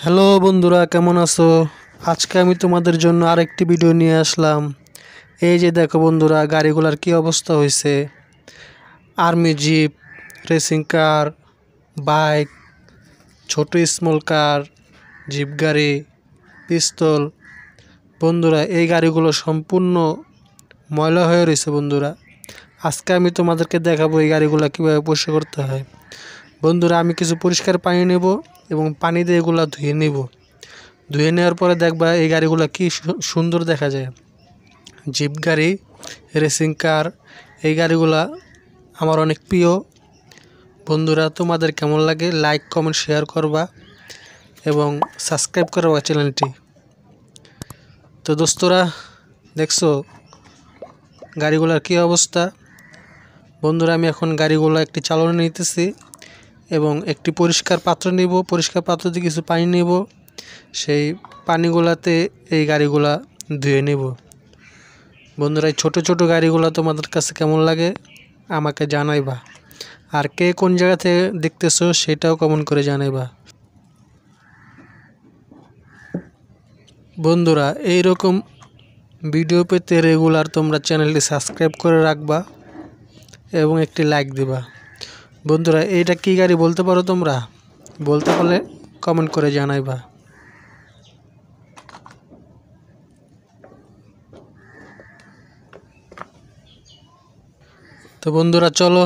Hello বন্ধুরা, কেমন আছো? আজকে আমি তোমাদের জন্য আরেকটি ভিডিও নিয়ে আসলাম। এই যে দেখো বন্ধুরা, গাড়িগুলোর কি অবস্থা হয়েছে। Army jeep, racing car, bike, ছোট স্মল কার, জিপ গাড়ি, পিস্তল। বন্ধুরা, এই গাড়িগুলো সম্পূর্ণ ময়লা হয়ে রয়েছে বন্ধুরা। আজকে আমি তোমাদেরকে দেখাবো এই গাড়িগুলো কীভাবে পরিষ্কার করতে হয়। বন্ধুরা, আমি কিছু পরিষ্কার পানি নেব এবং পানি দিয়ে এগুলো ধুয়ে নেব। ধুয়ে নেওয়ার পরে দেখবা এই গাড়িগুলো কি সুন্দর দেখা যায়। জিপ গাড়ি, রেসিং কার, এই গাড়িগুলা আমার অনেক প্রিয়। বন্ধুরা, তোমাদের কেমন লাগে লাইক কমেন্ট শেয়ার করবা এবং সাবস্ক্রাইব করবা চ্যানেলটি। তো দোস্তরা, দেখছো গাড়িগুলার কি অবস্থা। বন্ধুরা, আমি এখন গাড়িগুলো একটি চালনা নিতেছি এবং একটি পরিষ্কার পাত্র নিব। পরিষ্কার পাত্র দিয়ে কিছু পানি নিব, সেই পানিগুলাতে এই গাড়িগুলা ধুয়ে নেব। বন্ধুরা, এই ছোটো ছোটো গাড়িগুলো তোমাদের কাছে কেমন লাগে আমাকে জানাইবা, আর কে কোন জায়গা থেকে দেখতেছো সেটাও কমেন্ট করে জানাইবা। বন্ধুরা, এইরকম ভিডিও পেতে রেগুলার তোমরা চ্যানেলটি সাবস্ক্রাইব করে রাখবা এবং একটি লাইক দিবা। বন্ধুরা, এইটা কি গাড়ি বলতে পারো তোমরা? বলতে পারলে কমেন্ট করে জানাইবা। তো বন্ধুরা, চলো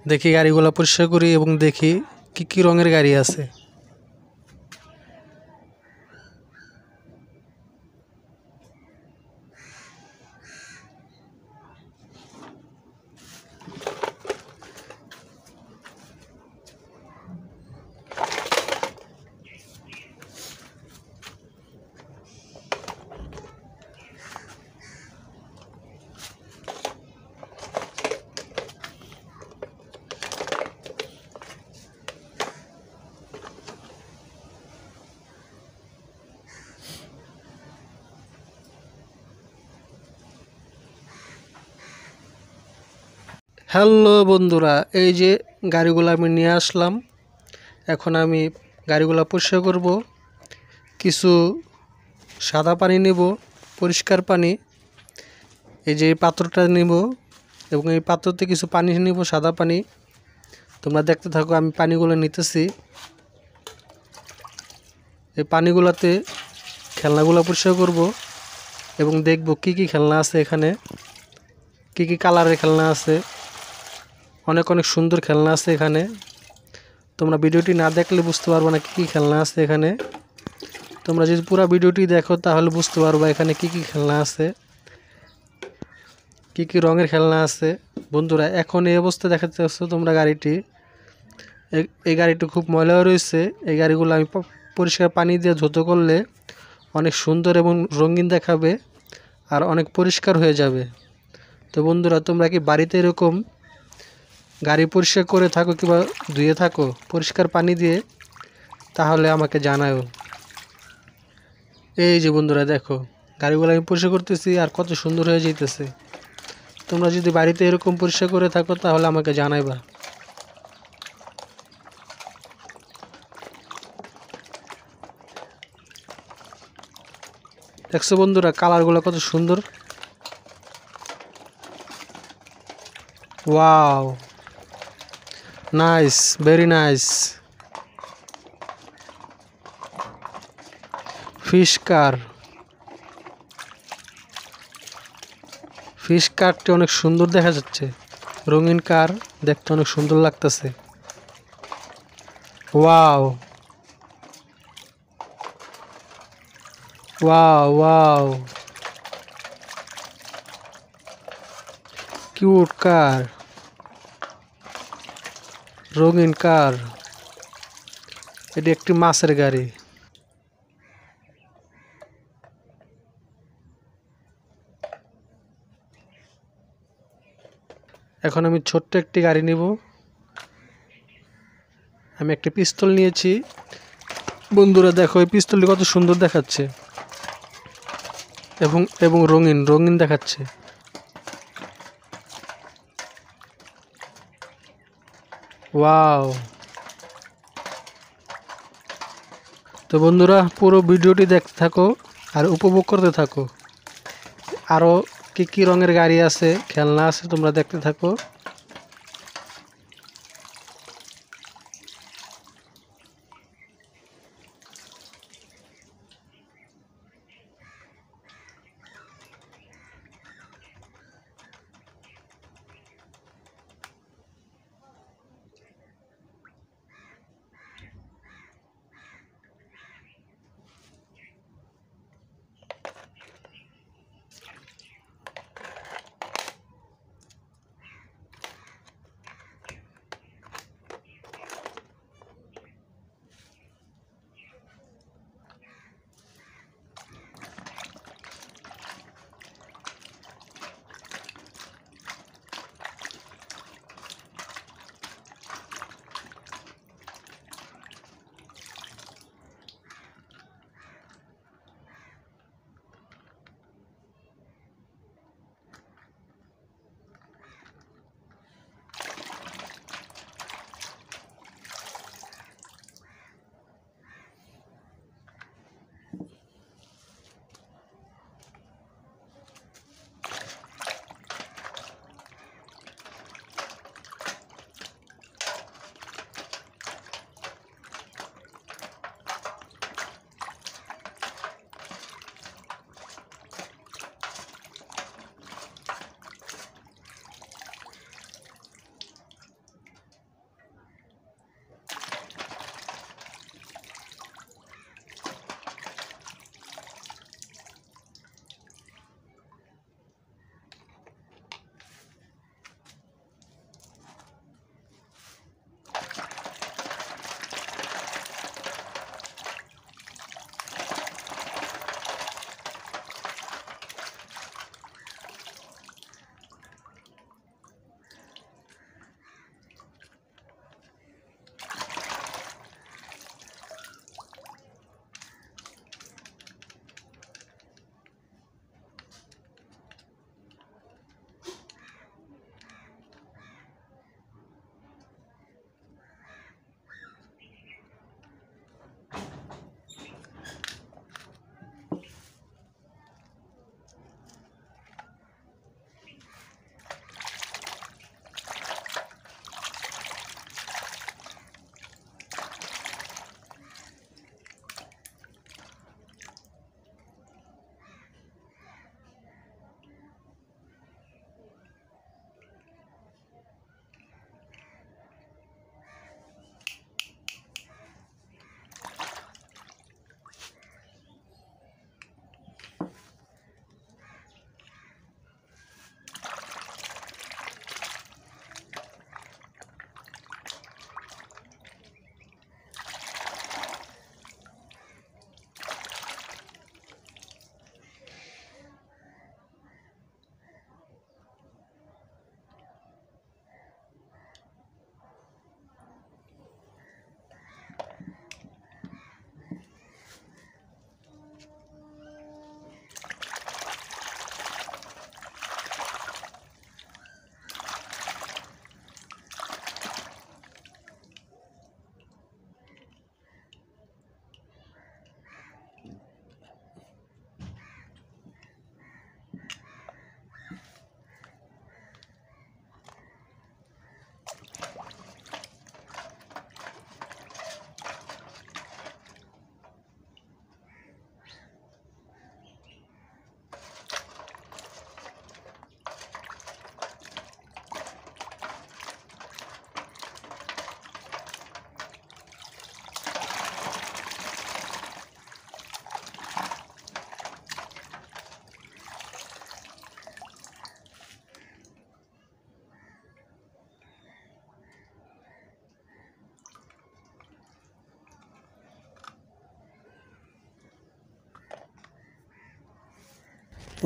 দেখি গাড়িগুলো পরিষ্কার করি এবং দেখি কি কি রঙের গাড়ি আছে। হ্যালো বন্ধুরা, এই যে গাড়িগুলো আমি নিয়ে আসলাম। এখন আমি গাড়িগুলো পরিষ্কার করব। কিছু সাদা পানি নেব, পরিষ্কার পানি। এই যে এই পাত্রটা নেব এবং এই পাত্রতে কিছু পানি নেব, সাদা পানি। তোমরা দেখতে থাকো, আমি পানিগুলো নিতেছি। এই পানিগুলোতে খেলনাগুলো পরিষ্কার করব এবং দেখব কি কি খেলনা আছে এখানে, কি কি কালারের খেলনা আছে। অনেক অনেক সুন্দর খেলনা আছে এখানে। তোমরা ভিডিওটি না দেখলে বুঝতে পারবে না কী কী খেলনা আছে এখানে। তোমরা যদি পুরো ভিডিওটি দেখো তাহলে বুঝতে পারবা এখানে কি কি খেলনা আছে, কি কি রঙের খেলনা আছে। বন্ধুরা, এখন এই অবস্থা দেখাতে পাচ্ছ তোমরা গাড়িটি, এই গাড়িটি খুব ময়লা রয়েছে। এই গাড়িগুলো আমি পরিষ্কার পানি দিয়ে ধুতে করলে অনেক সুন্দর এবং রঙিন দেখাবে আর অনেক পরিষ্কার হয়ে যাবে। তো বন্ধুরা, তোমরা কি বাড়িতে এরকম গাড়ি পরিষ্কার করে থাকো কিংবা ধুয়ে থাকো পরিষ্কার পানি দিয়ে? তাহলে আমাকে জানাও। এই যে বন্ধুরা, দেখো গাড়িগুলো আমি পরিষ্কার করতেছি আর কত সুন্দর হয়ে যাইতেছে। তোমরা যদি বাড়িতে এরকম পরিষ্কার করে থাকো তাহলে আমাকে জানাইবা। দেখছো বন্ধুরা, কালারগুলো কত সুন্দর। Wow, nice, very nice. Fish car, fish কারটি অনেক সুন্দর দেখা যাচ্ছে। রঙিন কার, দেখতে অনেক সুন্দর লাগতেছে। ওয়াও ওয়াও ওয়াও, কিউট কার, রঙিন কার। এটি একটি মাছের গাড়ি। এখন আমি ছোট্ট একটি গাড়ি নিব। আমি একটি পিস্তল নিয়েছি। বন্ধুরা, দেখো এই পিস্তলটি কত সুন্দর দেখাচ্ছে এবং এবং রঙিন রঙিন দেখাচ্ছে। ওয়াও, তো বন্ধুরা পুরো ভিডিওটি দেখতে থাকো আর উপভোগ করতে থাকো। আরও কি কি রঙের গাড়ি আছে, খেলনা আছে, তোমরা দেখতে থাকো।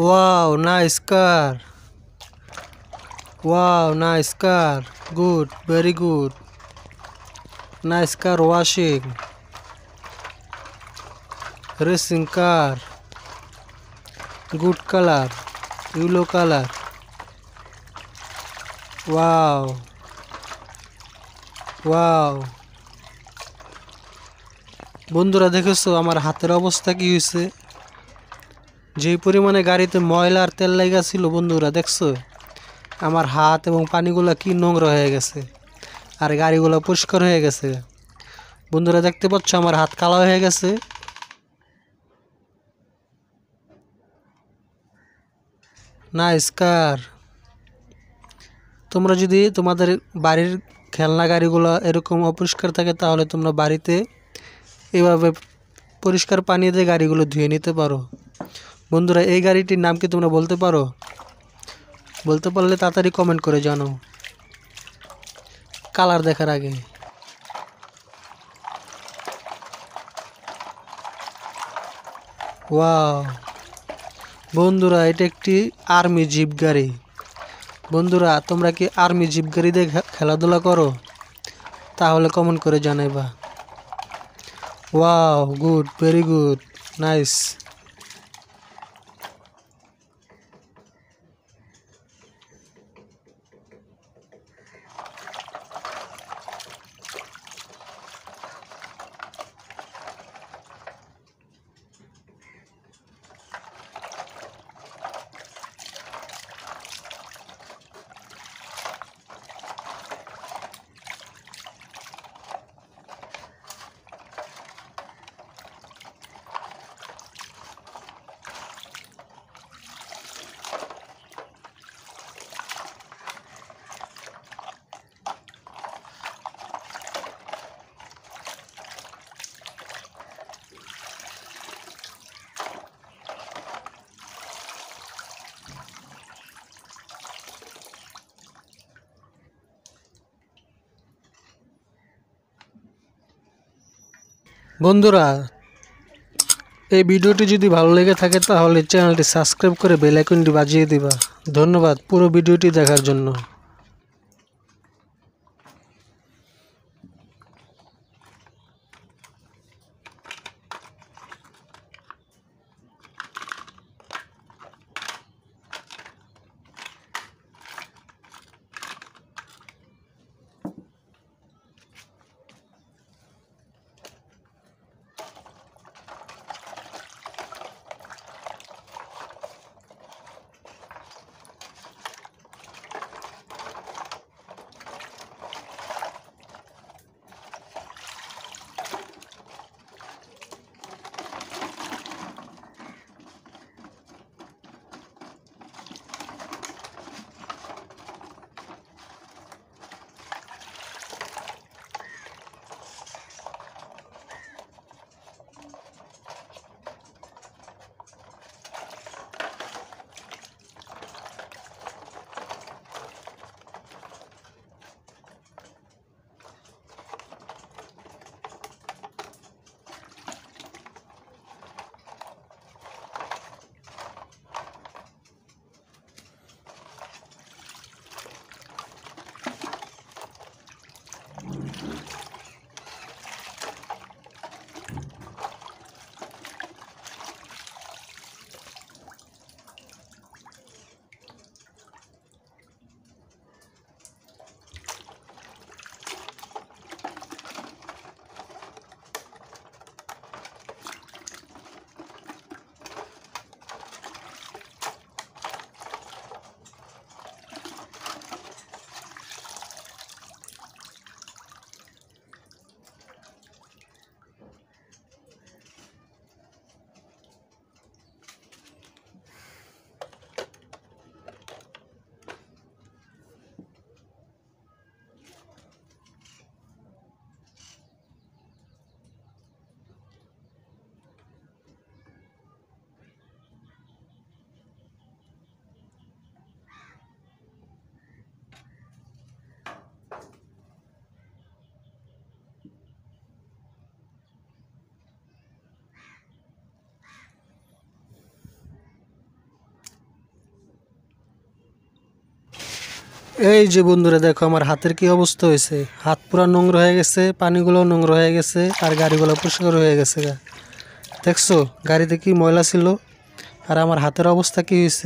Wow, nice car. Wow, nice car. Good, very good. Nice car washing. Racing car. Good color. Yellow color. Wow. Wow. বন্ধুরা দেখেছো আমার হাতের অবস্থা কি হয়েছে? যে পরিমাণে গাড়িতে ময়লা আর তেল লাগা ছিল বন্ধুরা, দেখছো আমার হাত এবং পানিগুলো কি নোংরা হয়ে গেছে, আর গাড়িগুলো পরিষ্কার হয়ে গেছে। বন্ধুরা দেখতে পাচ্ছ আমার হাত কালো হয়ে গেছে। নাইস কার। তোমরা যদি তোমাদের বাড়ির খেলনা গাড়িগুলো এরকম অপরিষ্কার থাকে তাহলে তোমরা বাড়িতে এভাবে পরিষ্কার পানি দিয়ে গাড়িগুলো ধুয়ে নিতে পারো। বন্ধুরা এই গাড়িটির নাম কি তোমরা বলতে পারো? বলতে পারলে তাড়াতাড়ি কমেন্ট করে জানাও কালার দেখার আগে। ওয়াও বন্ধুরা এটা একটি আর্মি জিপ গাড়ি। বন্ধুরা তোমরা কি আর্মি জিপ গাড়ি দিয়ে খেলাধুলা করো? তাহলে কমেন্ট করে জানাইবা। Wow good, very good, nice. বন্ধুরা এই ভিডিওটি যদি ভালো লেগে থাকে তাহলে চ্যানেলটি সাবস্ক্রাইব করে বেল আইকনটি বাজিয়ে দিবা। ধন্যবাদ পুরো ভিডিওটি দেখার জন্য। এই যে বন্ধুরা দেখো আমার হাতের কি অবস্থা হয়েছে। হাত পুরো নোংরা হয়ে গেছে, পানিগুলো নোংরা হয়ে গেছে, আর গাড়িগুলো পরিষ্কার হয়ে গেছে। দেখছো গাড়িতে কি ময়লা ছিল, আর আমার হাতের অবস্থা কি হয়েছে।